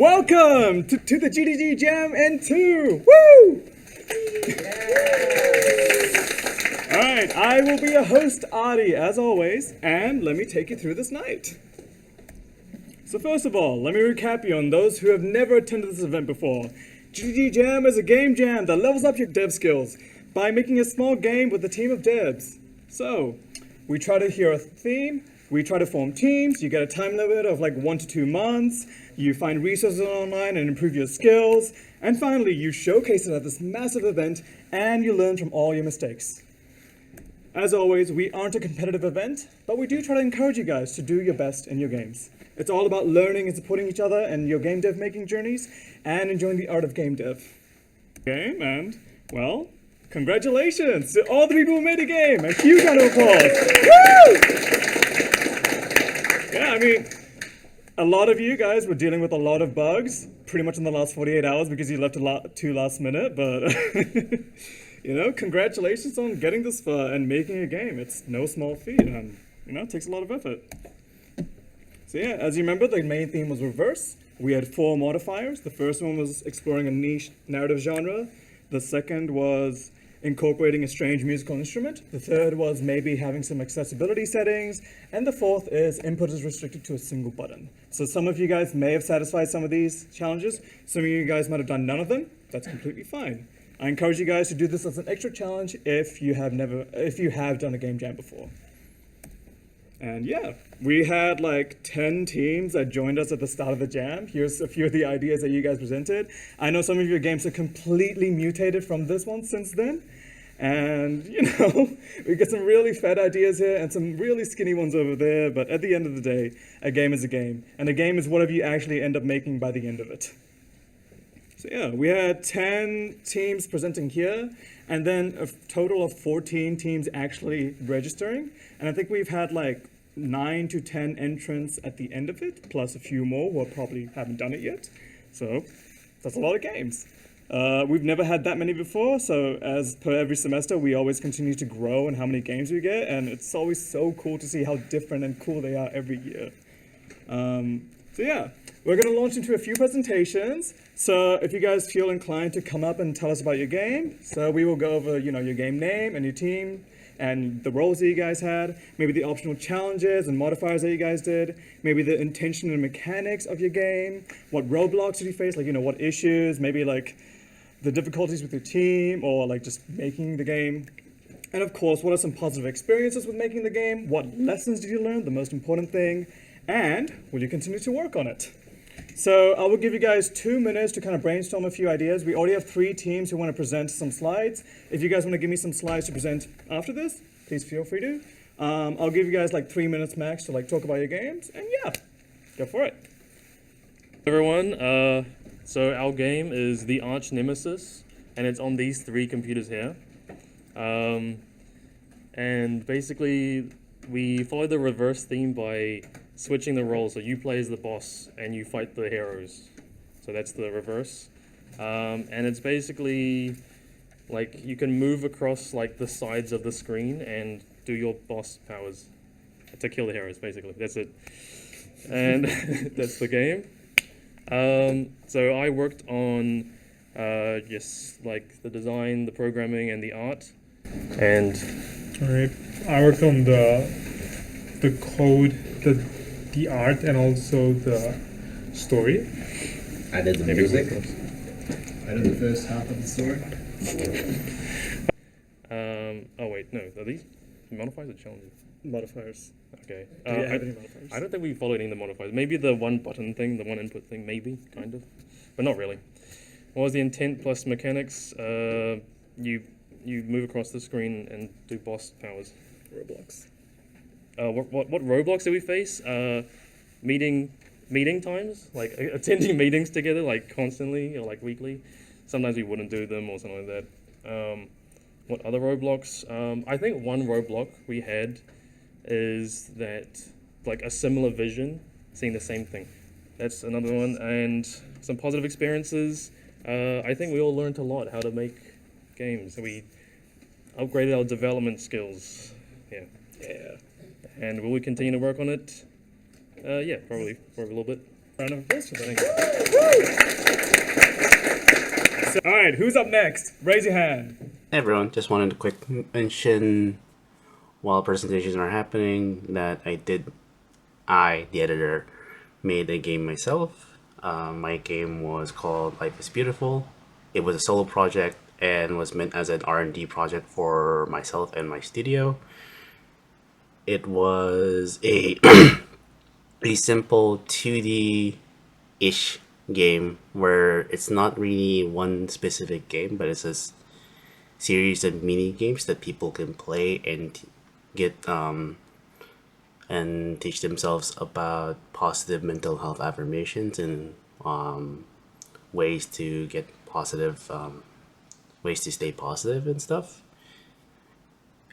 Welcome to the GDG Jam N2! Woo! Alright, I will be your host, Adi, as always, and let me take you through this night. So first of all, let me recap you on those who have never attended this event before. GDG Jam is a game jam that levels up your dev skills by making a small game with a team of devs. So, we try to hear a theme, we try to form teams, you get a time limit of like 1 to 2 months, you find resources online and improve your skills, and finally you showcase it at this massive event and you learn from all your mistakes. As always, we aren't a competitive event, but we do try to encourage you guys to do your best in your games. It's all about learning and supporting each other in your game dev making journeys and enjoying the art of game dev. Okay, and, well, congratulations to all the people who made the game. A huge round of applause. Woo! Yeah, I mean, a lot of you guys were dealing with a lot of bugs pretty much in the last 48 hours because you left too last minute, but you know, congratulations on getting this far and making a game. It's no small feat and, you know, it takes a lot of effort. So yeah, as you remember, the main theme was reverse. We had 4 modifiers. The first one was exploring a niche narrative genre. The second was incorporating a strange musical instrument. The third was maybe having some accessibility settings. And the fourth is input is restricted to a single button. So some of you guys may have satisfied some of these challenges. Some of you guys might have done none of them. That's completely fine. I encourage you guys to do this as an extra challenge if you have done a game jam before. And yeah, we had like 10 teams that joined us at the start of the jam. Here's a few of the ideas that you guys presented. I know some of your games are completely mutated from this one since then. And you know, we get some really fat ideas here and some really skinny ones over there. But at the end of the day, a game is a game. And a game is whatever you actually end up making by the end of it. So yeah, we had 10 teams presenting here, and then a total of 14 teams actually registering. And I think we've had like 9 to 10 entrants at the end of it, plus a few more who probably haven't done it yet. So that's a lot of games. We've never had that many before, so as per every semester, we always continue to grow in how many games we get, and it's always so cool to see how different and cool they are every year. So yeah, we're going to launch into a few presentations. So if you guys feel inclined to come up and tell us about your game, so we will go over, you know, your game name and your team and the roles that you guys had, maybe the optional challenges and modifiers that you guys did, maybe the intention and mechanics of your game, what roadblocks did you face, like, you know, what issues, maybe like the difficulties with your team or like just making the game. And of course, what are some positive experiences with making the game? What lessons did you learn, the most important thing? And will you continue to work on it? So I will give you guys 2 minutes to kind of brainstorm a few ideas. We already have 3 teams who want to present some slides. If you guys want to give me some slides to present after this, please feel free to. I'll give you guys like 3 minutes max to like talk about your games, and yeah, go for it. Everyone, so our game is the Arch Nemesis, and it's on these 3 computers here. And basically, we follow the reverse theme by switching the roles. So you play as the boss and you fight the heroes. So that's the reverse. And it's basically like you can move across like the sides of the screen and do your boss powers to kill the heroes, basically. That's it. And that's the game. So I worked on just like the design, the programming, and the art. And alright, I worked on the code, the art, and also the story. I did the music. I did the first half of the story. Oh wait, no, are these modifiers or challenges? Modifiers. Okay. Do you have any modifiers? I don't think we followed any of the modifiers. Maybe the one button thing, the one input thing, maybe, kind of, but not really. What was the intent plus mechanics? You move across the screen and do boss powers. Roblox. What roadblocks do we face? Meeting times, like attending meetings together, like constantly or like weekly. Sometimes we wouldn't do them or something like that. What other roadblocks? I think one roadblock we had is that like a similar vision, seeing the same thing. That's another one. And some positive experiences. I think we all learned a lot how to make games. We upgraded our development skills. Yeah. And will we continue to work on it? Yeah, probably for a little bit. Round of applause for that. So, all right, who's up next? Raise your hand. Hey everyone, just wanted to quick mention while presentations are happening that the editor, made a game myself. My game was called Life is Beautiful. It was a solo project and was meant as an R&D project for myself and my studio. It was a a simple 2D-ish game where it's not really one specific game, but it's a series of mini games that people can play and get and teach themselves about positive mental health affirmations and ways to get positive ways to stay positive and stuff.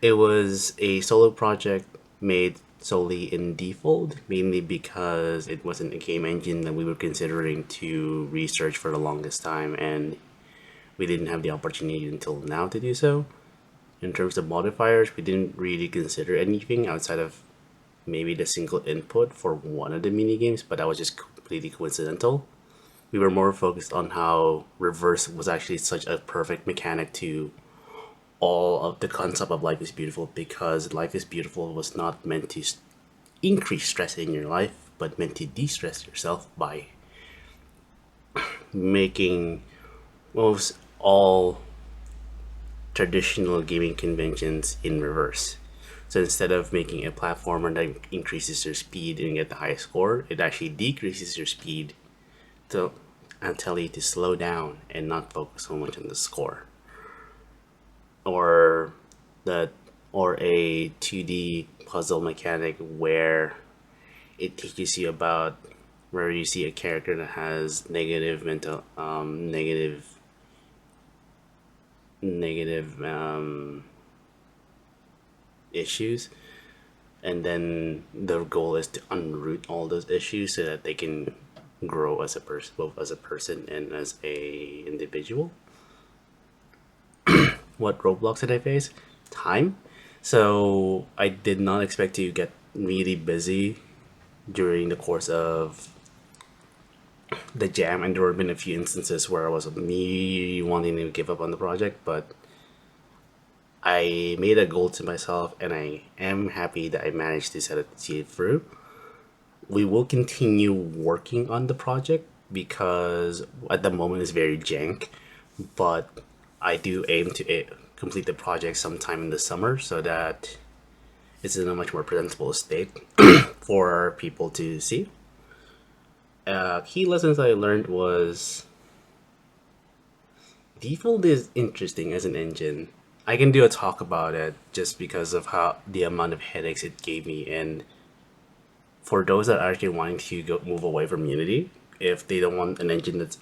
It was a solo project made solely in default, mainly because it wasn't a game engine that we were considering to research for the longest time, and we didn't have the opportunity until now to do so. In terms of modifiers, we didn't really consider anything outside of maybe the single input for one of the mini games, but that was just completely coincidental. We were more focused on how reverse was actually such a perfect mechanic to all of the concept of Life is Beautiful, because Life is Beautiful was not meant to increase stress in your life, but meant to de-stress yourself by making most all traditional gaming conventions in reverse. So instead of making a platformer that increases your speed and get the highest score, it actually decreases your speed and tell you to slow down and not focus so much on the score. Or a 2D puzzle mechanic where it teaches you about where you see a character that has negative issues, and then the goal is to unroot all those issues so that they can grow as a person, both as a person and as a individual. What roadblocks did I face? Time. So I did not expect to get really busy during the course of the jam, and there have been a few instances where I was me wanting to give up on the project, but I made a goal to myself, and I am happy that I managed to see it through. We will continue working on the project because at the moment it's very jank, but I do aim to complete the project sometime in the summer so that it's in a much more presentable state for people to see. Key lessons I learned was default is interesting as an engine. I can do a talk about it just because of how the amount of headaches it gave me, and for those that are actually wanting to move away from Unity, if they don't want an engine that's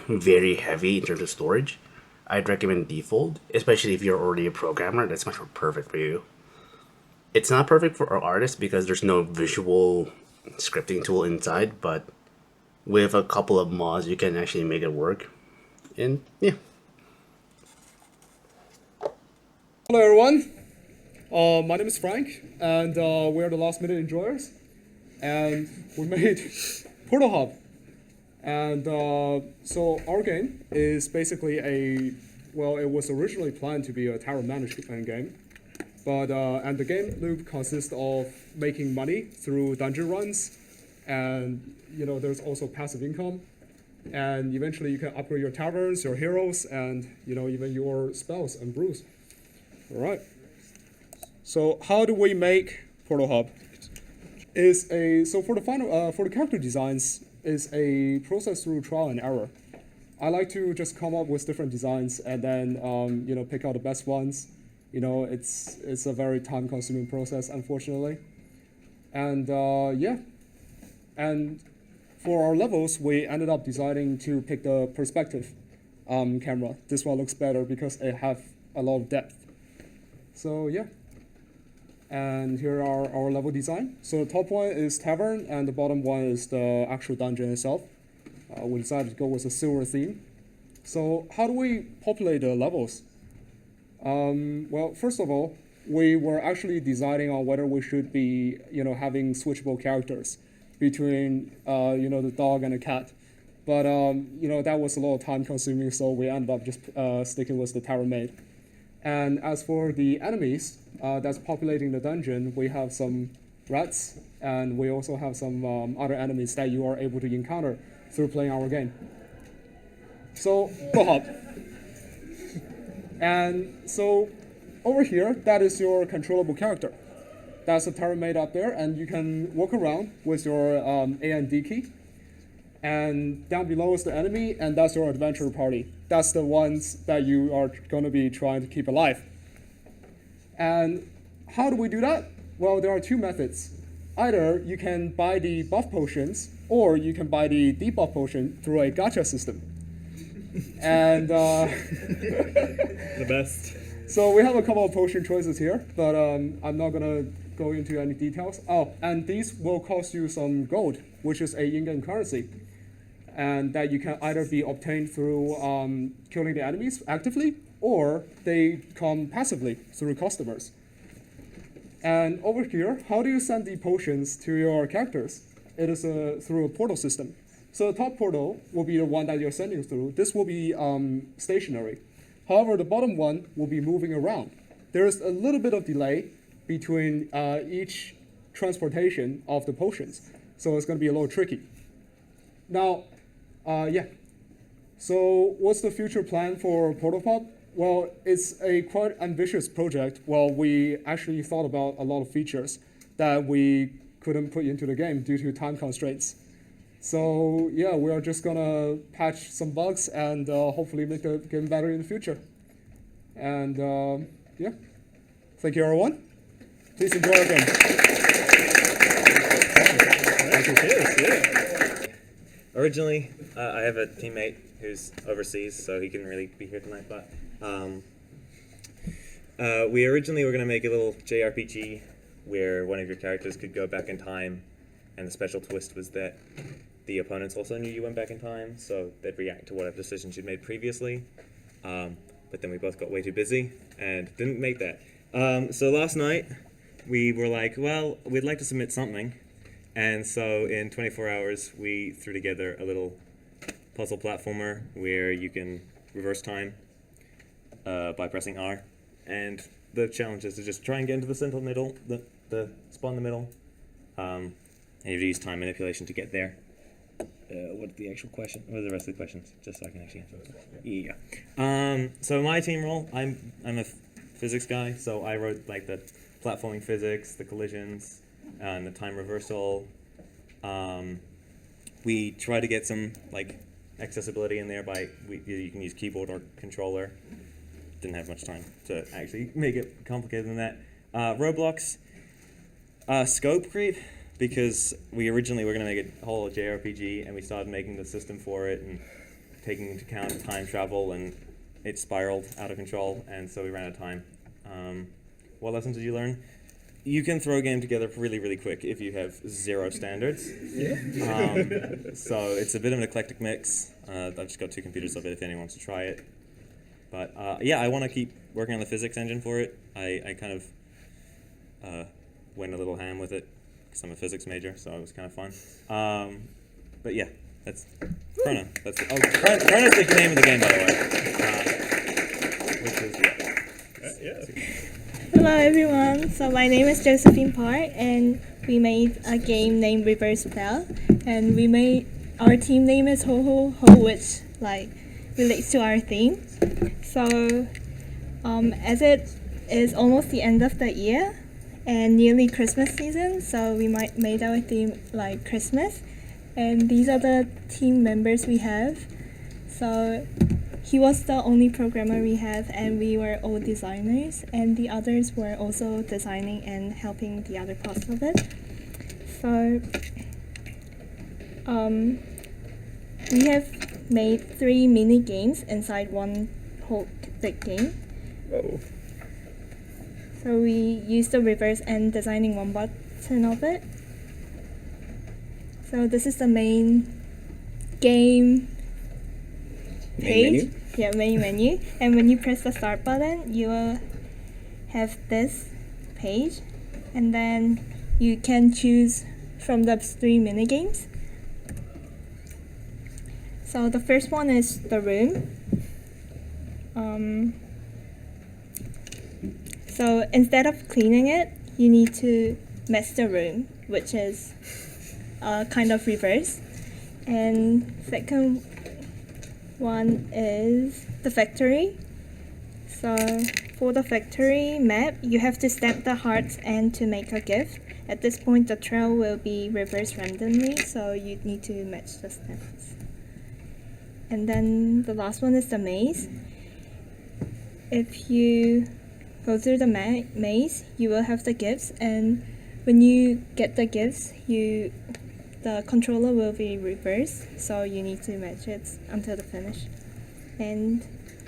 very heavy in terms of storage, I'd recommend default, especially if you're already a programmer. That's much more perfect for you. It's not perfect for our artists because there's no visual scripting tool inside, but with a couple of mods you can actually make it work. And yeah. Hello everyone, my name is Frank, and we're the Last Minute Enjoyers, and we made Portal Hub. And so our game is basically it was originally planned to be a tower management game, but and the game loop consists of making money through dungeon runs, and there's also passive income, and eventually you can upgrade your taverns, your heroes, and even your spells and brews. All right. So how do we make Portal Hub? For the character designs is a process through trial and error. I like to just come up with different designs and then pick out the best ones. It's a very time-consuming process, unfortunately. And and for our levels, we ended up deciding to pick the perspective camera. This one looks better because it have a lot of depth. So yeah, and here are our level design. So the top one is tavern, and the bottom one is the actual dungeon itself. We decided to go with a silver theme. So how do we populate the levels? Well, first of all, we were actually deciding on whether we should be having switchable characters. between the dog and the cat. But that was a lot of time consuming, so we ended up just sticking with the tower maid. And as for the enemies that's populating the dungeon, we have some rats, and we also have some other enemies that you are able to encounter through playing our game. So, go hop. And so, over here, that is your controllable character. That's a tower maid up there, and you can walk around with your A and D key. And down below is the enemy, and that's your adventure party. That's the ones that you are going to be trying to keep alive. And how do we do that? Well, there are two methods. Either you can buy the buff potions, or you can buy the debuff potion through a gacha system. And The best. so we have a couple of potion choices here, but I'm not going to go into any details. Oh, and these will cost you some gold, which is a in-game currency. And that you can either be obtained through killing the enemies actively, or they come passively through customers. And over here, how do you send the potions to your characters? It is through a portal system. So the top portal will be the one that you're sending through. This will be stationary. However, the bottom one will be moving around. There is a little bit of delay between each transportation of the potions. So it's going to be a little tricky. Now, so what's the future plan for Portalpop? Well, it's a quite ambitious project. Well, we actually thought about a lot of features that we couldn't put into the game due to time constraints. So yeah, we are just gonna patch some bugs and hopefully make the game better in the future. And yeah, thank you everyone. Please enjoy our game. Originally, I have a teammate who's overseas, so he couldn't really be here tonight, but we originally were going to make a little JRPG where one of your characters could go back in time, and the special twist was that the opponents also knew you went back in time, so they'd react to whatever decisions you'd made previously. But then we both got way too busy and didn't make that. So last night, we were like, well, we'd like to submit something. And so in 24 hours, we threw together a little puzzle platformer where you can reverse time by pressing R. And the challenge is to just try and get into the central middle, the spot in the middle. And you have to use time manipulation to get there. What's the actual question? What are the rest of the questions? Just so I can actually answer it. Yeah. So my team role, I'm a physics guy, so I wrote like the platforming physics, the collisions, and the time reversal. We try to get some like accessibility in there by you can use keyboard or controller. Didn't have much time to actually make it complicated than that. Roadblocks, scope creep, because we originally were going to make a whole JRPG and we started making the system for it and taking into account time travel, and it spiraled out of control, and so we ran out of time. What lessons did you learn? You can throw a game together really, really quick if you have zero standards. So it's a bit of an eclectic mix. I've just got 2 computers of it if anyone wants to try it. But yeah, I want to keep working on the physics engine for it. I kind of went a little ham with it because I'm a physics major, so it was kind of fun. But yeah, that's Chrono. Chrono's the name of the game, by the way. Which is, yeah. Hello everyone, so my name is Josephine Park, and we made a game named Reverse Spell, and our team name is Ho Ho Ho, which like relates to our theme. So as it is almost the end of the year and nearly Christmas season, so we made our theme like Christmas, and these are the team members we have. So he was the only programmer we have, and we were all designers, and the others were also designing and helping the other parts of it. So we have made 3 mini games inside one whole big game. Whoa. So we used the reverse and designing one button of it. So this is the main game page. Main menu. And when you press the start button, you will have this page, and then you can choose from the 3 mini games. So the first one is the room. So instead of cleaning it, you need to mess the room, which is kind of reverse. And second one is the factory. So for the factory map, you have to stamp the hearts and to make a gift. At this point, the trail will be reversed randomly, so you need to match the stamps. And then the last one is the maze. If you go through the maze, you will have the gifts, and when you get the gifts, the controller will be reversed, so you need to match it until the finish. And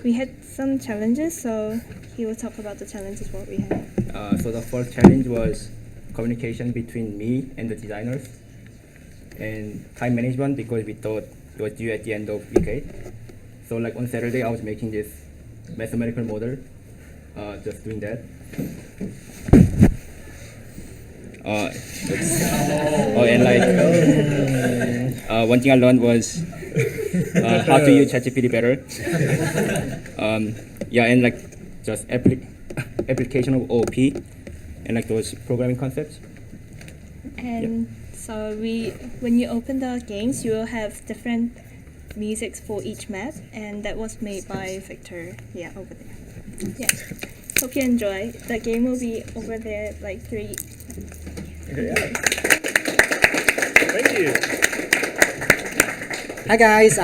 we had some challenges, so he will talk about the challenges what we had. So the first challenge was communication between me and the designers, and time management because we thought it was due at the end of week 8. So like on Saturday, I was making this mathematical model, just doing that. And like one thing I learned was how to use ChatGPT better. And like just application of OOP and like those programming concepts. And so when you open the games, you will have different musics for each map, and that was made by Victor. Yeah, over there. Yeah. Hope you enjoy. The game will be over there like 3. Thank you. Hi guys,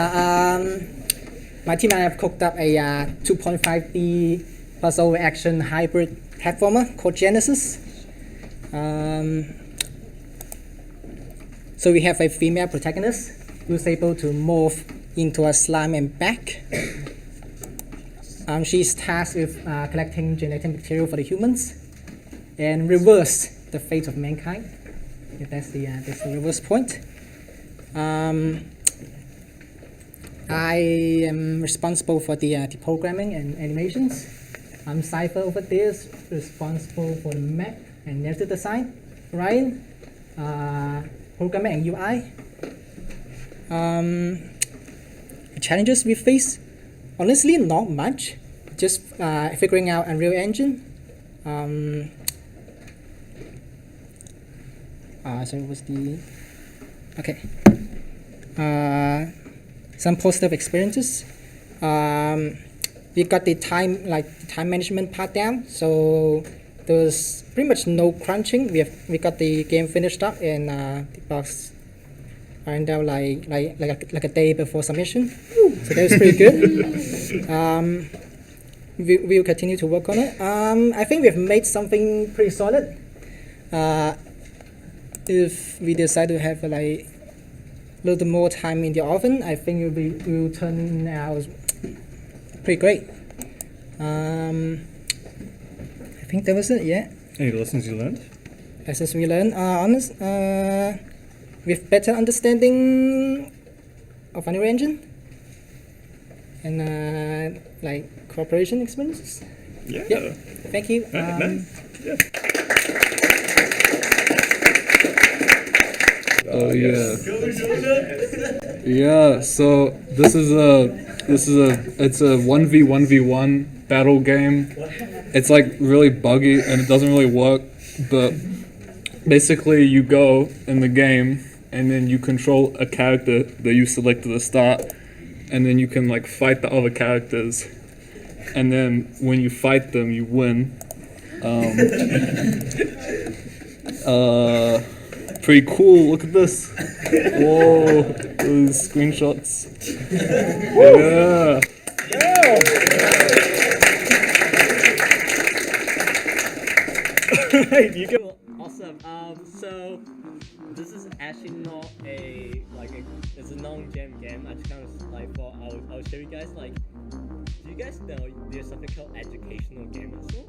my team and I have cooked up a 2.5D puzzle action hybrid platformer called Genesis. So we have a female protagonist who's able to morph into a slime and back. She's tasked with collecting genetic material for the humans and reverse the fate of mankind. Yeah, that's the reverse point. I am responsible for the programming and animations. Cypher over there is responsible for the map and narrative design. Ryan, programming and UI. The challenges we face, honestly, not much. Just figuring out Unreal Engine. So what's the okay? Some positive experiences. We got the time management part down, so there was pretty much no crunching. We got the game finished up, and the box ironed out like a day before submission. So that was pretty good. We'll continue to work on it. I think we've made something pretty solid. If we decide to have a little more time in the oven, I think it will turn out pretty great. I think that was it. Yeah. Any lessons you learned? Lessons we learned. With better understanding of Unreal Engine and like cooperation experiences. Yeah. Yep. Thank you. Nice. Yeah. Oh yeah. Yeah. So this is a 1v1v1 battle game. It's like really buggy and it doesn't really work, but basically you go in the game and then you control a character that you select at the start, and then you can like fight the other characters, and then when you fight them you win. Pretty cool. Look at this. Whoa, those screenshots. Yeah. You go. Awesome. So this is actually not it's a non-jam game. I just kind of thought I'll show you guys. Do you guys know there's something called educational game as well?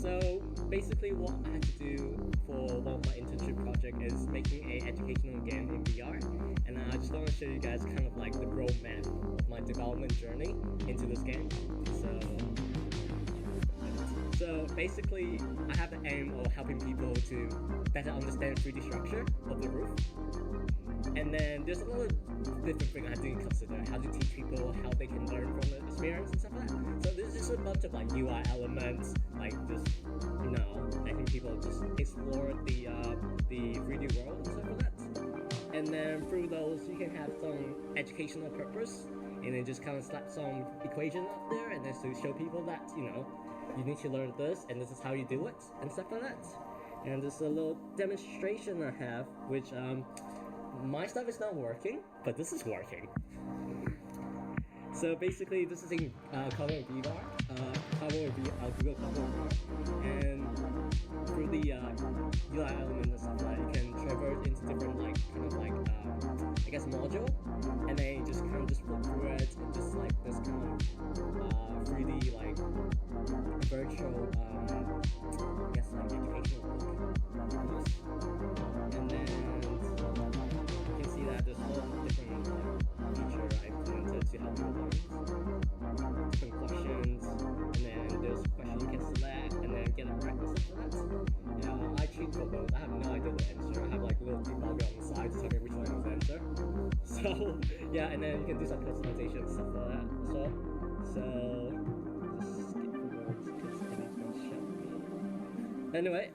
So basically what I had to do for one of my internship project is making an educational game in VR, and I just want to show you guys kind of like the roadmap of my development journey into this game. So So basically, I have the aim of helping people to better understand 3D structure of the roof. And then there's a lot of different things I have to consider. How to teach people how they can learn from the experience and stuff like that. So there's just a bunch of like UI elements, like just, you know, letting people just explore the 3D world and stuff like that. And then through those, you can have some educational purpose, and then just kind of slap some equation up there, and then to show people that, you know, you need to learn this, and this is how you do it, and stuff like that. And there's a little demonstration I have, which my stuff is not working, but this is working. So basically, this is in Google VR, Google Carbon VR, and through the UI element and stuff like that, you can traverse into different like kind of like I guess module, and then you just kind of just flip through it, and just like this kind of 3D like virtual I guess like educational book almost. And then you can see that there's a lot of different feature I implemented to help you learn different questions, and then there's a question you can select and then get it right and stuff like that. I cheat for both. I have no idea the answer. I have like a little debugger on the side to tell me which one is the answer. So yeah, and then you can do some personalization and stuff like that as well. So just skip forward because Eddie's going to show me. Anyway,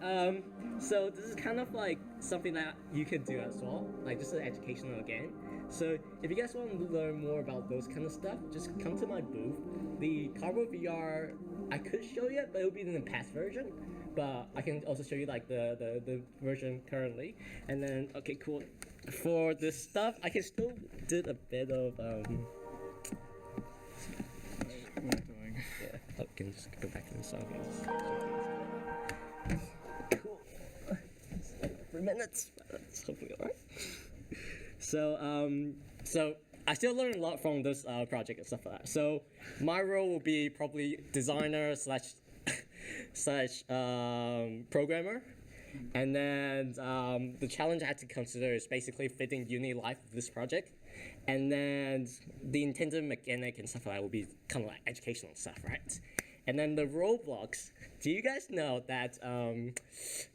so this is kind of like something that you can do as well, like just an educational game. So if you guys want to learn more about those kind of stuff, just come to my booth. The Carbo VR, I could show you, but it would be in the past version. But I can also show you like the version currently. And then, okay, cool. For this stuff, I can still do a bit of what am I doing? Yeah, I can just go back to the song. Cool. 3 minutes. That's hopefully alright. So I still learn a lot from this project and stuff like that. So my role will be probably designer slash programmer. And then the challenge I had to consider is basically fitting uni life with this project. And then the intended mechanic and stuff like that will be kind of like educational stuff, right? And then the roadblocks. Do you guys know that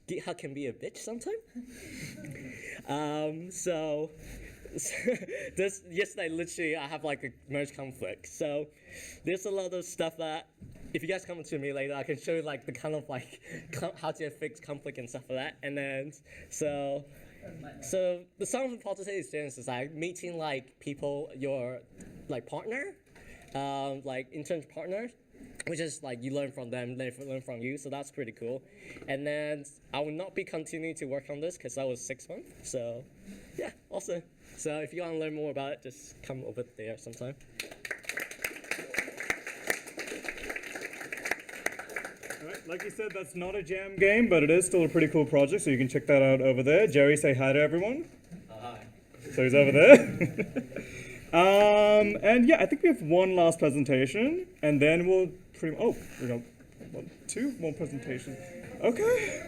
GitHub can be a bitch sometimes? So this yesterday, literally, I have like a merge conflict. So there's a lot of stuff that, if you guys come to me later, I can show you like the kind of like how to fix conflict and stuff like that. And then so the some of the positive experience is like meeting like people, your like partner, like intern partner, which is like you learn from them, they learn from you, so that's pretty cool. And then I will not be continuing to work on this because that was 6 months. So yeah, awesome. So if you want to learn more about it, just come over there sometime. Alright, like you said, that's not a jam game, but it is still a pretty cool project, so you can check that out over there. Jerry, say hi to everyone. Hi. So he's over there. And yeah, I think we have one last presentation, and then we'll we got 2 more presentations. Okay.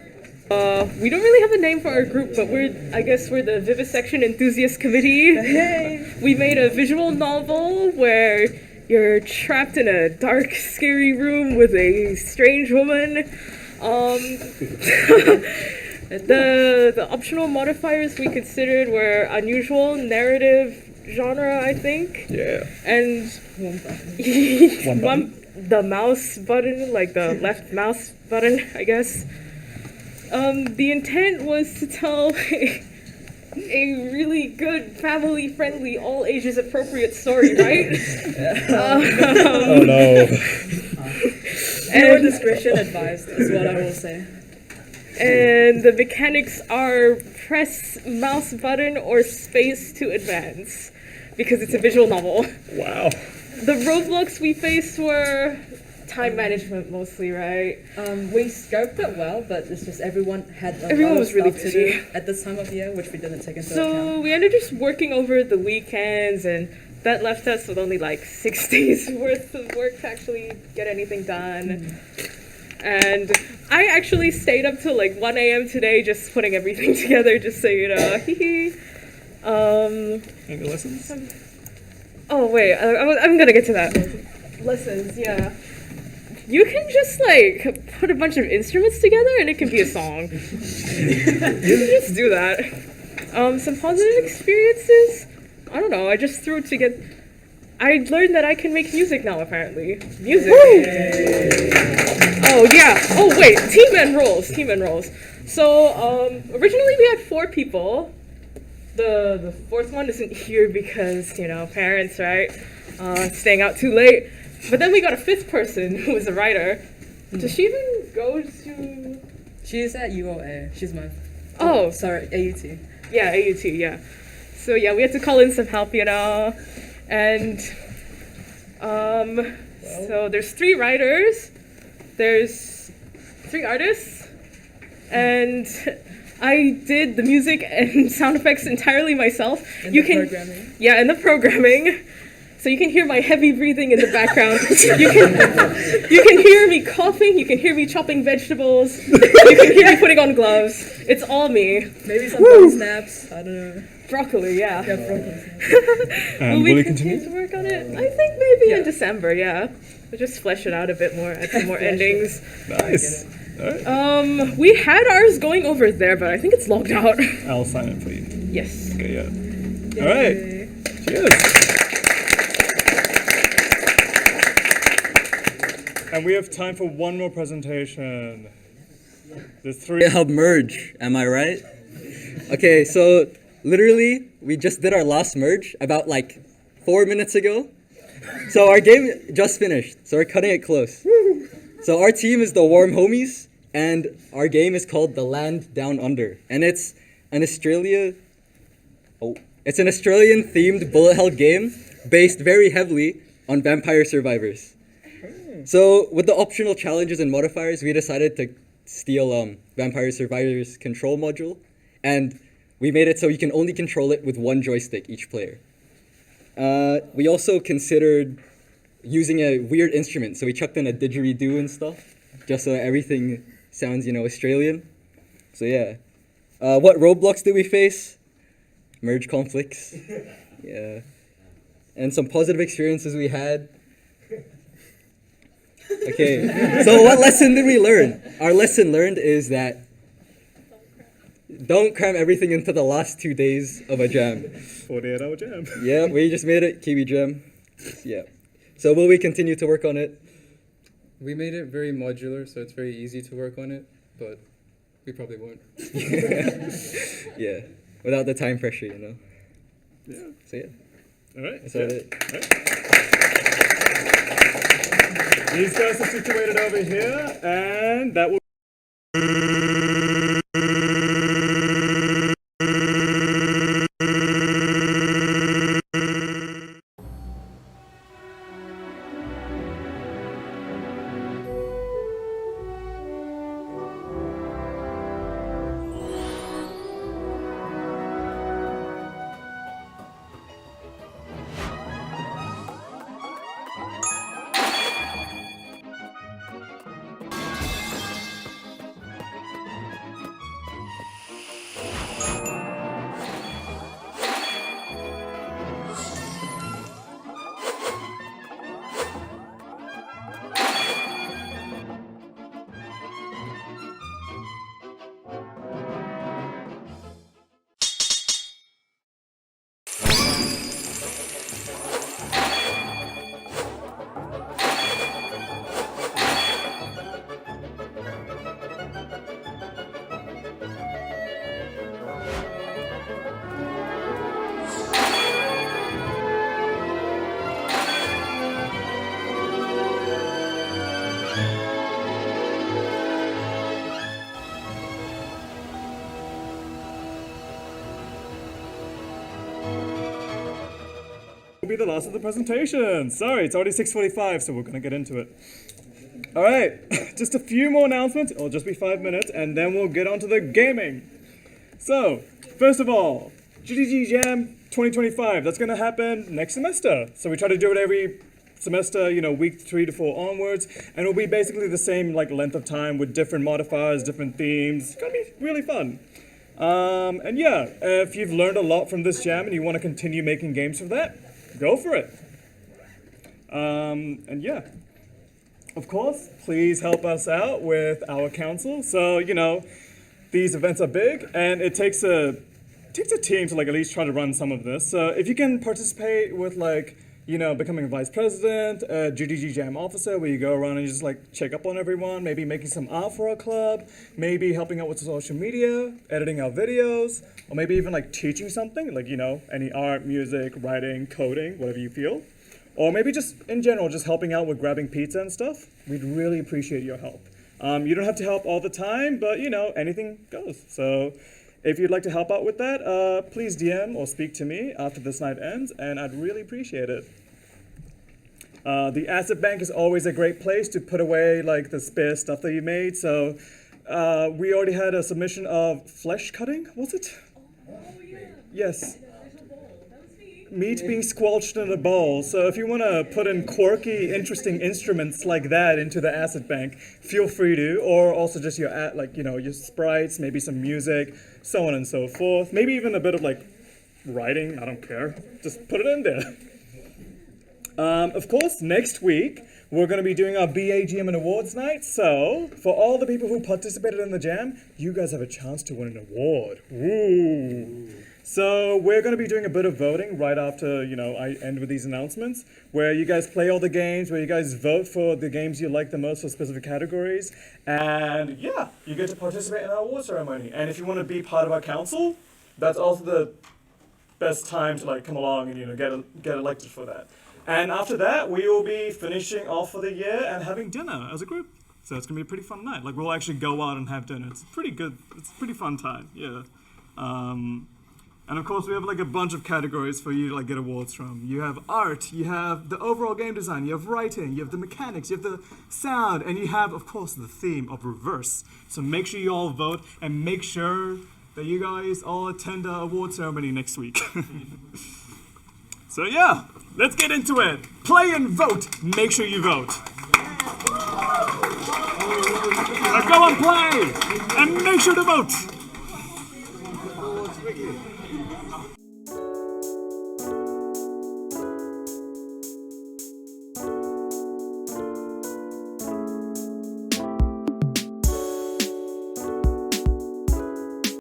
We don't really have a name for our group, but I guess we're the Vivisection Enthusiast Committee. Hey. We made a visual novel where you're trapped in a dark, scary room with a strange woman. The optional modifiers we considered were unusual, narrative, genre, I think. Yeah. And the mouse button, like the left mouse button, I guess. The intent was to tell a really good, family-friendly, all ages appropriate story, right? Oh no. And discretion advised is what I will say. And the mechanics are press mouse button or space to advance, because it's a visual novel. Wow. The roadblocks we faced were time management mostly, right? We scoped it well, but it's just everyone had Everyone was really stuff to busy do at this time of year, which we didn't take into account. So we ended up just working over the weekends, and that left us with only like 6 days worth of work to actually get anything done. And I actually stayed up till like 1 a.m. today just putting everything together, just so you know. Any lessons? Oh wait, I'm gonna get to that. Lessons, yeah. you can just like put a bunch of instruments together and it can be a song. You can just do that. Some positive experiences? I don't know, I just threw it together. I learned that I can make music now, apparently. Music. Oh, yeah. Oh, wait. Team and roles. So, originally we had 4 people. The 4th one isn't here because, you know, parents, right? Staying out too late. But then we got a 5th person who was a writer. Does she even go to... She's at UOA. She's my... Oh. Sorry, AUT. Yeah, AUT, yeah. So, yeah, we had to call in some help, you know. And, so there's 3 writers. There's 3 artists. And I did the music and sound effects entirely myself. And the programming. Yeah, and the programming. So you can hear my heavy breathing in the background. You can hear me coughing. You can hear me chopping vegetables. You can hear me putting on gloves. It's all me. Maybe some body snaps. I don't know. Broccoli, yeah. Yeah, broccoli. And will we continue to work on it? I think maybe in December, yeah. We'll just flesh it out a bit more, add some more endings. Nice. All right. We had ours going over there, but I think it's logged out. I'll sign it for you. Yes. Okay, yeah. All right. Cheers. And we have time for one more presentation. There's 3. GitHub merge, am I right? Okay, so literally, we just did our last merge about like 4 minutes ago. So our game just finished, so we're cutting it close. So our team is the Warm Homies, and our game is called The Land Down Under. And it's an Australian themed bullet hell game based very heavily on Vampire Survivors. So with the optional challenges and modifiers, we decided to steal Vampire Survivors control module, and we made it so you can only control it with 1 joystick each player. We also considered using a weird instrument, so we chucked in a didgeridoo and stuff, just so everything sounds, you know, Australian. So yeah. What roadblocks did we face? Merge conflicts. Yeah. And some positive experiences we had. Okay, so what lesson did we learn? Our lesson learned is that don't cram everything into the last 2 days of a jam. 48-hour jam. Yeah, we just made it, Kiwi Jam. Yeah. So will we continue to work on it? We made it very modular, so it's very easy to work on it, but we probably won't. Yeah, without the time pressure, you know. Yeah. So yeah. All right. That's it. All right. These guys are situated over here, and that will... be the last of the presentation. Sorry, it's already 6:45, so we're gonna get into it. All right, just a few more announcements. It'll just be 5 minutes, and then we'll get on to the gaming. So, first of all, GDG Jam 2025. That's gonna happen next semester. So we try to do it every semester, you know, week 3 to 4 onwards, and it'll be basically the same like length of time with different modifiers, different themes. It's gonna be really fun. And yeah, if you've learned a lot from this jam and you want to continue making games for that, go for it. And yeah. of course, please help us out with our council. So, you know, these events are big, and it takes a team to like at least try to run some of this. So if you can participate with like, you know, becoming a vice president, a GDG Jam officer, where you go around and you just like check up on everyone, maybe making some art for our club, maybe helping out with social media, editing our videos, or maybe even like teaching something, like, you know, any art, music, writing, coding, whatever you feel. Or maybe just in general, just helping out with grabbing pizza and stuff. We'd really appreciate your help. You don't have to help all the time, but you know, anything goes. So if you'd like to help out with that, please DM or speak to me after this night ends, and I'd really appreciate it. The asset bank is always a great place to put away like the spare stuff that you made. So we already had a submission of flesh cutting, was it? Oh yeah. Yes. Meat being squelched in a bowl. So if you want to put in quirky, interesting instruments like that into the asset bank, feel free to. Or also just your like, you know, your sprites, maybe some music, so on and so forth. Maybe even a bit of like writing. I don't care. Just put it in there. Of course, next week we're going to be doing our BAGM and Awards night. So for all the people who participated in the jam, you guys have a chance to win an award. Ooh. So we're going to be doing a bit of voting right after, you know, I end with these announcements, where you guys play all the games, where you guys vote for the games you like the most for specific categories. And yeah, you get to participate in our award ceremony. And if you want to be part of our council, that's also the best time to like come along and, you know, get elected for that. And after that, we will be finishing off for the year and having dinner as a group. So it's going to be a pretty fun night. Like, we'll actually go out and have dinner. It's pretty good. It's a pretty fun time, yeah. And of course, we have like a bunch of categories for you to like get awards from. You have art, you have the overall game design, you have writing, you have the mechanics, you have the sound, and you have, of course, the theme of reverse. So make sure you all vote, and make sure that you guys all attend the award ceremony next week. So yeah, let's get into it. Play and vote. Make sure you vote. Now go and play, and make sure to vote.